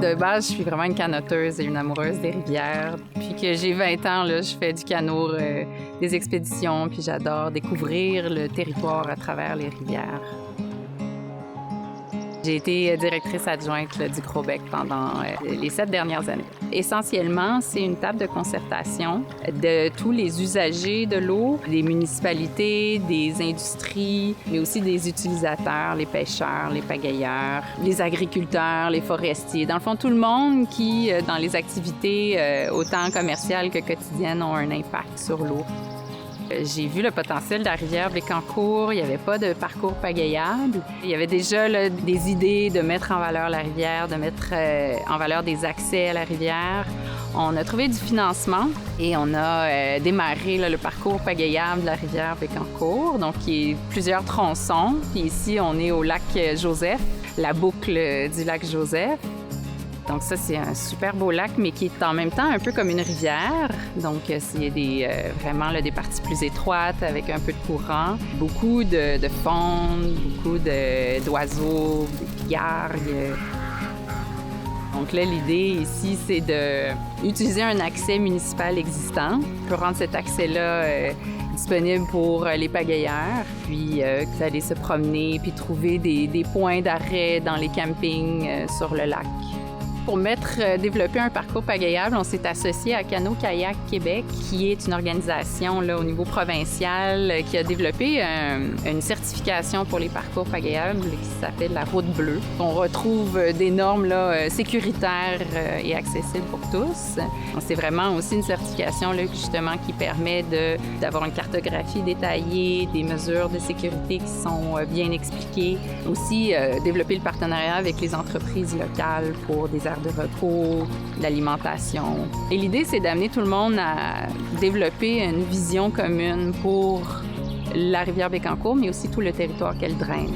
De base, je suis vraiment une canoteuse et une amoureuse des rivières. Puis que j'ai 20 ans, là, je fais du canot, des expéditions, puis j'adore découvrir le territoire à travers les rivières. J'ai été directrice adjointe là, du Gros-Bec pendant les 7 dernières années. Essentiellement, c'est une table de concertation de tous les usagers de l'eau, des municipalités, des industries, mais aussi des utilisateurs, les pêcheurs, les pagayeurs, les agriculteurs, les forestiers. Dans le fond, tout le monde qui, dans les activités autant commerciales que quotidiennes, ont un impact sur l'eau. J'ai vu le potentiel de la rivière Bécancour. Il n'y avait pas de parcours pagayable. Il y avait déjà là, des idées de mettre en valeur la rivière, de mettre en valeur des accès à la rivière. On a trouvé du financement et on a démarré là, le parcours pagayable de la rivière Bécancour, donc qui est plusieurs tronçons. Puis ici, on est au lac Joseph, la boucle du lac Joseph. Donc ça, c'est un super beau lac, mais qui est en même temps un peu comme une rivière. Donc c'est vraiment là, des parties plus étroites avec un peu de courant. Beaucoup de faune, beaucoup d'oiseaux, des pigargues. Donc là, l'idée ici, c'est d'utiliser un accès municipal existant. On peut rendre cet accès-là disponible pour les pagayeurs, puis aller se promener, puis trouver des points d'arrêt dans les campings sur le lac. Pour développer un parcours pagayable, on s'est associé à Cano-Kayak Québec, qui est une organisation là, au niveau provincial qui a développé une certification pour les parcours pagayables qui s'appelle la Route bleue. On retrouve des normes là, sécuritaires et accessibles pour tous. C'est vraiment aussi une certification là, justement qui permet d'avoir une cartographie détaillée, des mesures de sécurité qui sont bien expliquées. Aussi, développer le partenariat avec les entreprises locales pour des de repos, l'alimentation. Et l'idée, c'est d'amener tout le monde à développer une vision commune pour la rivière Bécancour, mais aussi tout le territoire qu'elle draine.